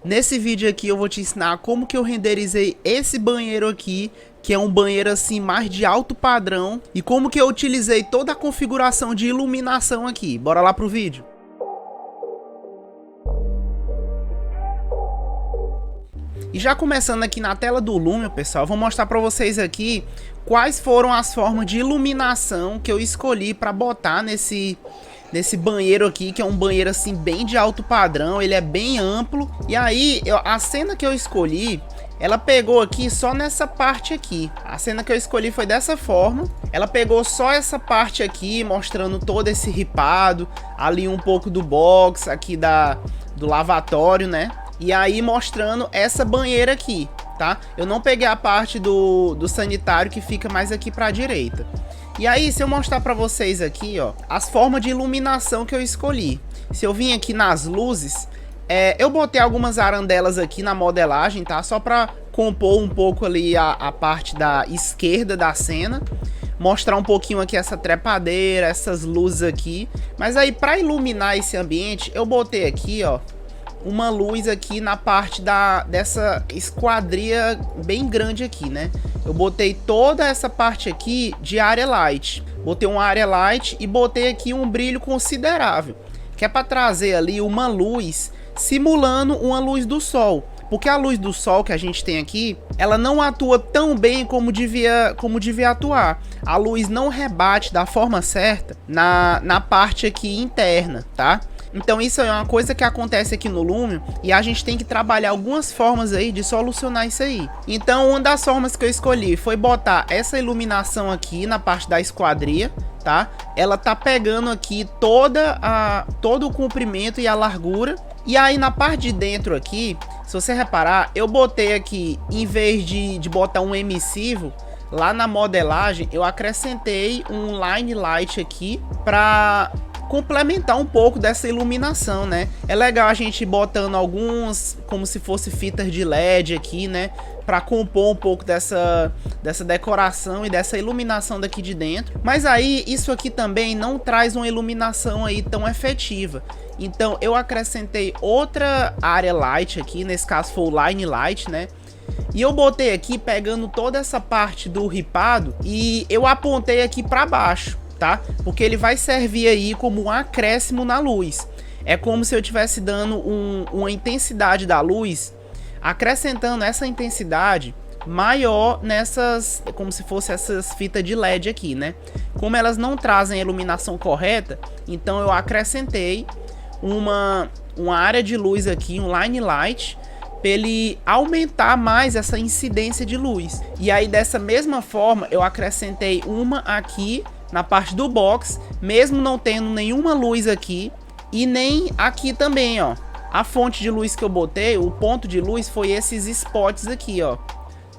Nesse vídeo aqui eu vou te ensinar como que eu renderizei esse banheiro aqui, que é um banheiro assim mais de alto padrão, e como que eu utilizei toda a configuração de iluminação aqui. Bora lá pro vídeo. E já começando aqui na tela do Lumion, pessoal, eu vou mostrar para vocês aqui quais foram as formas de iluminação que eu escolhi para botar nesse banheiro aqui, que é um banheiro assim bem de alto padrão, ele é bem amplo. E aí, a cena que eu escolhi, ela pegou aqui só nessa parte aqui. A cena que eu escolhi foi dessa forma. Ela pegou só essa parte aqui, mostrando todo esse ripado, ali um pouco do box, aqui do lavatório, né? E aí mostrando essa banheira aqui, tá? Eu não peguei a parte do sanitário que fica mais aqui para a direita. E aí, se eu mostrar para vocês aqui, ó, as formas de iluminação que eu escolhi. Se eu vim aqui nas luzes, eu botei algumas arandelas aqui na modelagem, tá? Só para compor um pouco ali a parte da esquerda da cena. Mostrar um pouquinho aqui essa trepadeira, essas luzes aqui. Mas aí, para iluminar esse ambiente, eu botei aqui, ó, uma luz aqui na parte dessa esquadria bem grande aqui, né? Eu botei toda essa parte aqui de área light. Botei uma área light e botei aqui um brilho considerável, que é para trazer ali uma luz simulando uma luz do sol. Porque a luz do sol que a gente tem aqui, ela não atua tão bem como devia atuar. A luz não rebate da forma certa na parte aqui interna, tá? Então isso é uma coisa que acontece aqui no Lumion e a gente tem que trabalhar algumas formas aí de solucionar isso aí. Então uma das formas que eu escolhi foi botar essa iluminação aqui na parte da esquadria, tá? Ela tá pegando aqui todo o comprimento e a largura. E aí na parte de dentro aqui, se você reparar, eu botei aqui, em vez de botar um emissivo, lá na modelagem eu acrescentei um line light aqui para complementar um pouco dessa iluminação, né? É legal a gente botando alguns, como se fosse fitas de LED aqui, né? Para compor um pouco dessa decoração e dessa iluminação daqui de dentro. Mas aí, isso aqui também não traz uma iluminação aí tão efetiva. Então, eu acrescentei outra área light aqui, nesse caso foi o line light, né? E eu botei aqui pegando toda essa parte do ripado e eu apontei aqui para baixo, tá? Porque ele vai servir aí como um acréscimo na luz. É como se eu estivesse dando uma intensidade da luz, acrescentando essa intensidade maior nessas, como se fosse essas fitas de LED aqui, né? Como elas não trazem a iluminação correta, então eu acrescentei uma área de luz aqui, um line light, para ele aumentar mais essa incidência de luz. E aí dessa mesma forma eu acrescentei uma aqui na parte do box, mesmo não tendo nenhuma luz aqui e nem aqui também, ó. A fonte de luz que eu botei, o ponto de luz foi esses spots aqui, ó,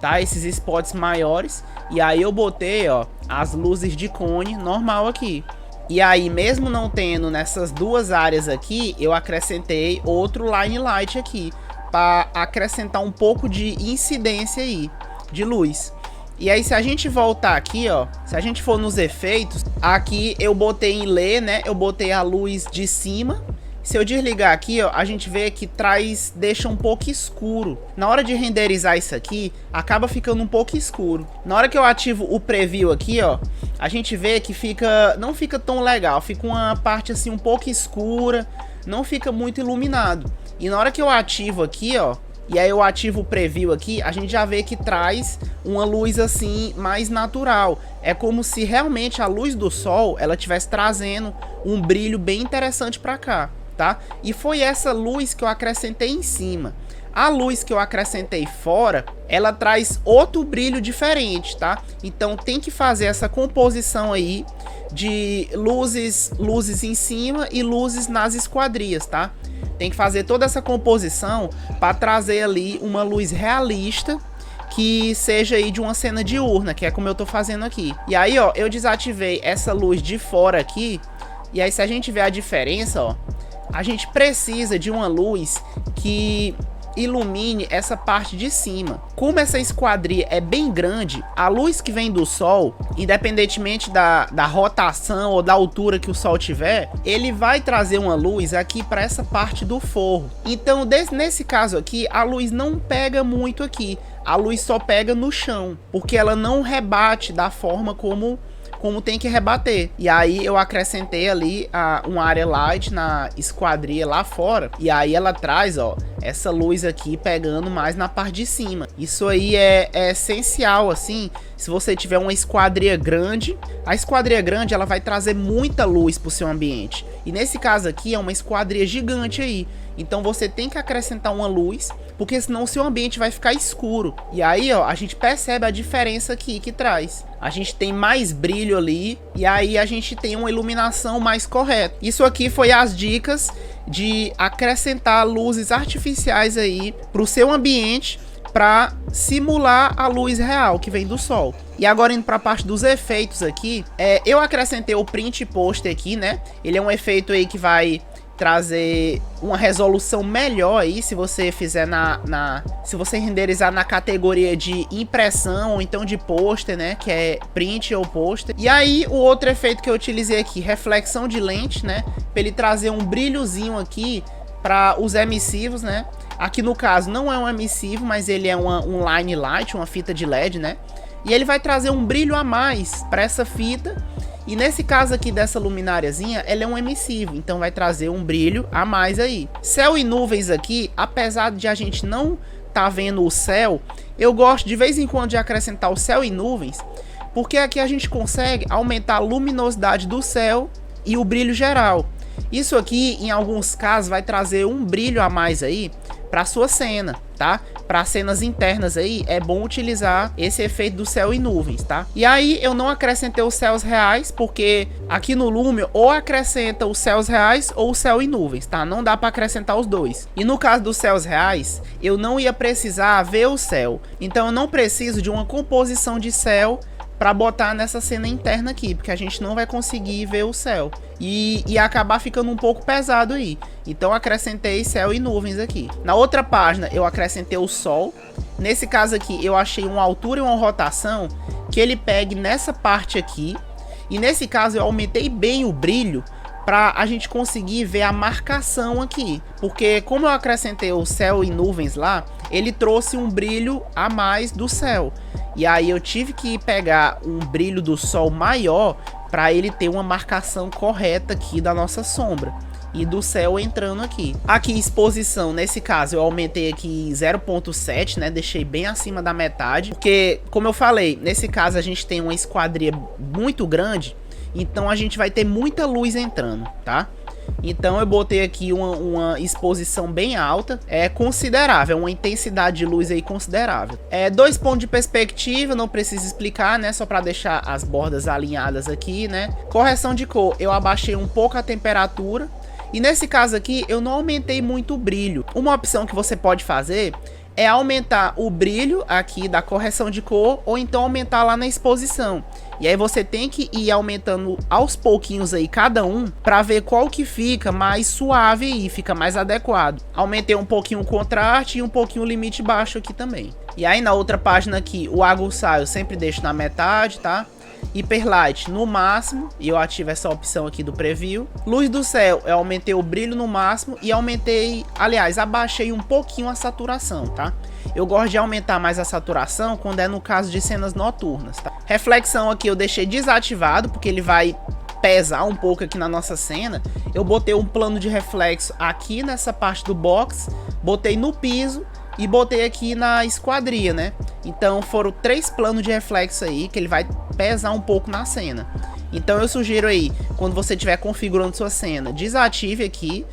tá? Esses spots maiores. E aí eu botei, ó, as luzes de cone normal aqui. E aí, mesmo não tendo nessas duas áreas aqui, eu acrescentei outro line light aqui, para acrescentar um pouco de incidência aí, de luz. E aí, se a gente voltar aqui, ó, se a gente for nos efeitos, aqui eu botei em Lê, né? Eu botei a luz de cima. Se eu desligar aqui, ó, a gente vê que deixa um pouco escuro. Na hora de renderizar isso aqui, acaba ficando um pouco escuro. Na hora que eu ativo o preview aqui, ó, a gente vê que não fica tão legal. Fica uma parte assim um pouco escura, não fica muito iluminado. E na hora que eu ativo aqui, ó, e aí eu ativo o preview aqui, a gente já vê que traz uma luz assim mais natural. É como se realmente a luz do sol, ela estivesse trazendo um brilho bem interessante para cá, tá? E foi essa luz que eu acrescentei em cima. A luz que eu acrescentei fora, ela traz outro brilho diferente, tá? Então tem que fazer essa composição aí de luzes em cima e luzes nas esquadrias, tá? Tem que fazer toda essa composição para trazer ali uma luz realista que seja aí de uma cena diurna, que é como eu tô fazendo aqui. E aí, ó, eu desativei essa luz de fora aqui. E aí, se a gente ver a diferença, ó, a gente precisa de uma luz que ilumine essa parte de cima. Como essa esquadria é bem grande, a luz que vem do sol, independentemente da rotação ou da altura que o sol tiver, ele vai trazer uma luz aqui para essa parte do forro. Então, nesse caso aqui, a luz não pega muito aqui. A luz só pega no chão, porque ela não rebate da forma como tem que rebater. E aí eu acrescentei ali um area light na esquadria lá fora. E aí ela traz, ó, essa luz aqui pegando mais na parte de cima. Isso aí é essencial, assim, se você tiver uma esquadria grande. A esquadria grande, ela vai trazer muita luz pro seu ambiente. E nesse caso aqui é uma esquadria gigante aí. Então você tem que acrescentar uma luz, porque senão o seu ambiente vai ficar escuro. E aí, ó, a gente percebe a diferença aqui que traz. A gente tem mais brilho ali e aí a gente tem uma iluminação mais correta. Isso aqui foi as dicas de acrescentar luzes artificiais aí pro seu ambiente para simular a luz real que vem do sol. E agora indo para a parte dos efeitos aqui, eu acrescentei o print poster aqui, né? Ele é um efeito aí que vai trazer uma resolução melhor aí se você fizer se você renderizar na categoria de impressão ou então de pôster, né, que é print ou pôster. E aí o outro efeito que eu utilizei aqui, reflexão de lente, né, para ele trazer um brilhozinho aqui para os emissivos, né. Aqui no caso não é um emissivo, mas ele é um line light, uma fita de LED, né, e ele vai trazer um brilho a mais para essa fita. E nesse caso aqui dessa lumináriazinha, ela é um emissivo, então vai trazer um brilho a mais aí. Céu e nuvens aqui, apesar de a gente não tá vendo o céu, eu gosto de vez em quando de acrescentar o céu e nuvens, porque aqui a gente consegue aumentar a luminosidade do céu e o brilho geral. Isso aqui, em alguns casos, vai trazer um brilho a mais aí para sua cena, tá? Para cenas internas aí, é bom utilizar esse efeito do céu e nuvens, tá? E aí eu não acrescentei os céus reais, porque aqui no Lumion ou acrescenta os céus reais ou o céu e nuvens, tá? Não dá para acrescentar os dois. E no caso dos céus reais, eu não ia precisar ver o céu. Então eu não preciso de uma composição de céu para botar nessa cena interna aqui, porque a gente não vai conseguir ver o céu e acabar ficando um pouco pesado aí. Então acrescentei céu e nuvens aqui. Na outra página eu acrescentei o sol. Nesse caso aqui eu achei uma altura e uma rotação que ele pegue nessa parte aqui. E nesse caso eu aumentei bem o brilho para a gente conseguir ver a marcação aqui, porque como eu acrescentei o céu e nuvens lá, ele trouxe um brilho a mais do céu, e aí eu tive que pegar um brilho do sol maior para ele ter uma marcação correta aqui da nossa sombra e do céu entrando aqui. Aqui exposição, nesse caso eu aumentei aqui 0.7, né, deixei bem acima da metade, porque como eu falei, nesse caso a gente tem uma esquadria muito grande, então a gente vai ter muita luz entrando, tá? Então eu botei aqui uma exposição bem alta, considerável, uma intensidade de luz aí considerável. 2 pontos de perspectiva, não preciso explicar, né? Só para deixar as bordas alinhadas aqui, né? Correção de cor, eu abaixei um pouco a temperatura. E nesse caso aqui eu não aumentei muito o brilho. Uma opção que você pode fazer é aumentar o brilho aqui da correção de cor, ou então aumentar lá na exposição. E aí você tem que ir aumentando aos pouquinhos aí cada um, para ver qual que fica mais suave e fica mais adequado. Aumentei um pouquinho o contraste e um pouquinho o limite baixo aqui também. E aí na outra página aqui, o aguçar eu sempre deixo na metade, tá? Hyperlight no máximo, e eu ativo essa opção aqui do preview. Luz do céu, eu aumentei o brilho no máximo e aumentei, aliás, abaixei um pouquinho a saturação, tá? Eu gosto de aumentar mais a saturação quando é no caso de cenas noturnas, tá? Reflexão aqui eu deixei desativado, porque ele vai pesar um pouco aqui na nossa cena. Eu botei um plano de reflexo aqui nessa parte do box, botei no piso e botei aqui na esquadria, né? Então foram 3 planos de reflexo aí, que ele vai pesar um pouco na cena. Então eu sugiro aí, quando você estiver configurando sua cena, desative aqui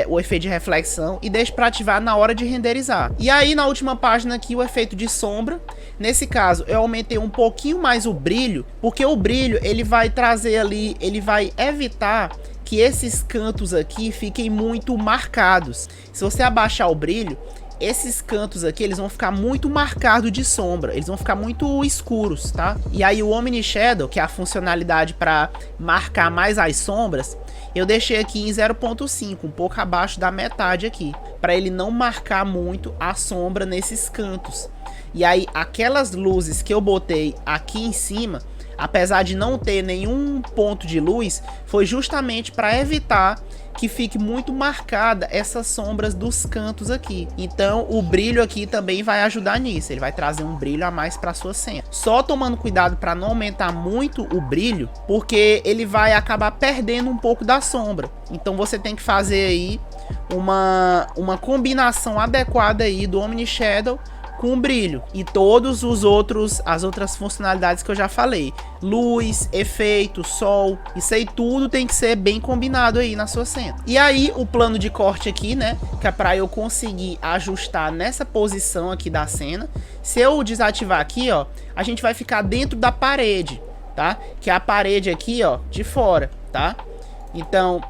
o efeito de reflexão e deixe para ativar na hora de renderizar. E aí na última página aqui, o efeito de sombra. Nesse caso eu aumentei um pouquinho mais o brilho, porque o brilho ele vai trazer ali, ele vai evitar que esses cantos aqui fiquem muito marcados. Se você abaixar o brilho, esses cantos aqui, eles vão ficar muito marcados de sombra, eles vão ficar muito escuros, tá? E aí o Omni Shadow, que é a funcionalidade para marcar mais as sombras, eu deixei aqui em 0.5, um pouco abaixo da metade aqui, para ele não marcar muito a sombra nesses cantos. E aí aquelas luzes que eu botei aqui em cima, apesar de não ter nenhum ponto de luz, foi justamente para evitar que fique muito marcada essas sombras dos cantos aqui. Então o brilho aqui também vai ajudar nisso, ele vai trazer um brilho a mais para sua cena. Só tomando cuidado para não aumentar muito o brilho, porque ele vai acabar perdendo um pouco da sombra. Então você tem que fazer aí uma combinação adequada aí do Omni Shadow com brilho e todos as outras funcionalidades que eu já falei, luz, efeito, sol, isso aí tudo tem que ser bem combinado aí na sua cena. E aí o plano de corte aqui, né, que é para eu conseguir ajustar nessa posição aqui da cena. Se eu desativar aqui, ó, a gente vai ficar dentro da parede, tá? Que é a parede aqui, ó, de fora, tá? Então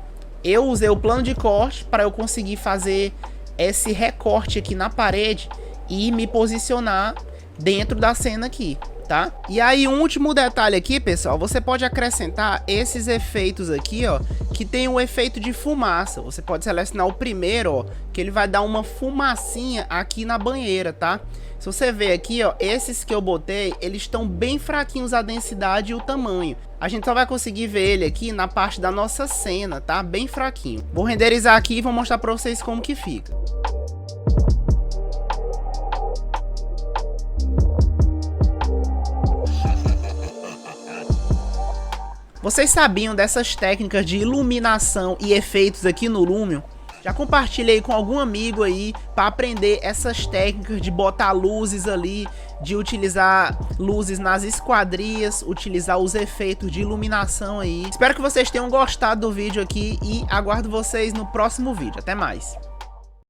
eu usei o plano de corte para eu conseguir fazer esse recorte aqui na parede e me posicionar dentro da cena aqui, tá? E aí um último detalhe aqui, pessoal, você pode acrescentar esses efeitos aqui, ó, que tem um efeito de fumaça. Você pode selecionar o primeiro, ó, que ele vai dar uma fumacinha aqui na banheira, tá? Se você ver aqui, ó, esses que eu botei, eles estão bem fraquinhos a densidade e o tamanho. A gente só vai conseguir ver ele aqui na parte da nossa cena, tá? Bem fraquinho. Vou renderizar aqui e vou mostrar pra vocês como que fica. Vocês sabiam dessas técnicas de iluminação e efeitos aqui no Lumion? Já compartilhei com algum amigo aí para aprender essas técnicas de botar luzes ali, de utilizar luzes nas esquadrias, utilizar os efeitos de iluminação aí. Espero que vocês tenham gostado do vídeo aqui e aguardo vocês no próximo vídeo. Até mais!